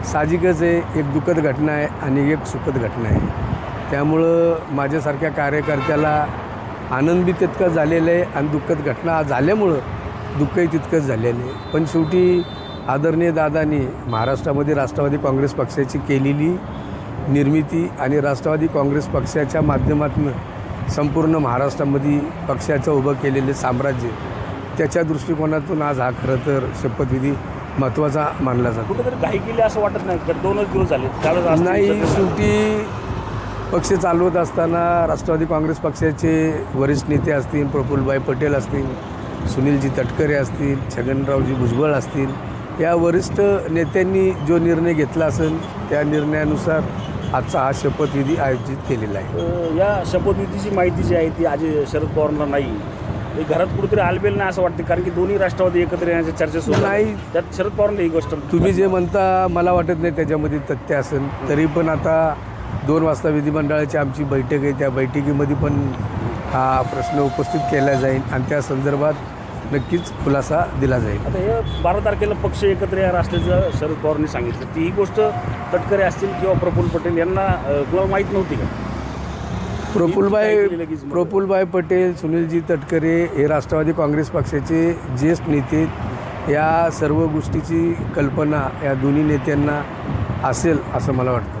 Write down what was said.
साहजिकच आहे, एक दुःखद घटना आहे आणि एक सुखद घटना आहे. त्यामुळं माझ्यासारख्या कार्यकर्त्याला आनंद बी तितकाच झालेला आहे आणि दुःखद घटना झाल्यामुळं दुःखही तितकंच झालेलं आहे. पण शेवटी आदरणीय दादांनी महाराष्ट्रामध्ये राष्ट्रवादी काँग्रेस पक्षाची केलेली निर्मिती आणि राष्ट्रवादी काँग्रेस पक्षाच्या माध्यमातून संपूर्ण महाराष्ट्रामध्ये पक्षाचं उभं केलेले साम्राज्य, त्याच्या दृष्टिकोनातून आज हा खरं तर शपथविधी महत्त्वाचा मानला जातो. कुठेतरी घाई केली असं वाटत नाही? 2च दिवस झाले नाही, शेवटी पक्ष चालवत असताना राष्ट्रवादी काँग्रेस पक्षाचे वरिष्ठ नेते असतील, प्रफुल्लभाई पटेल असतील, सुनीलजी तटकरे असतील, छगनरावजी भुजबळ असतील, या वरिष्ठ नेत्यांनी जो निर्णय घेतला असेल त्या निर्णयानुसार आजचा हा शपथविधी आयोजित केलेला आहे. या शपथविधीची माहिती जी आहे ती आज शरद पवारांना नाही. घरात कुठेतरी आलबेल नाही असं वाटतं, कारण की दोन्ही राष्ट्रवादी एकत्र येण्याच्या चर्चा सुरू नाही. त्यात शरद पवारांना ही गोष्ट तुम्ही जे म्हणता मला वाटत नाही त्याच्यामध्ये तथ्य असेल. तरी पण आता 2 वाजता विधिमंडळाची आमची बैठक आहे, त्या बैठकीमध्ये पण हा प्रश्न उपस्थित केला जाईल आणि त्या संदर्भात नक्कीच खुलासा दिला जाईल. आता हे 12 तारखेला पक्ष एकत्र येणार असल्याचं शरद पवारांनी सांगितलं. ती ही गोष्ट तटकरे असतील किंवा प्रफुल्ल पटेल यांना कुणाला माहीत नव्हती का? प्रफुल्लभाई पटेल, सुनीलजी तटकरे हे राष्ट्रवादी काँग्रेस पक्षाचे ज्येष्ठ नेते. या सर्व गोष्टीची कल्पना या दोन्ही नेत्यांना असेल असं मला वाटतं.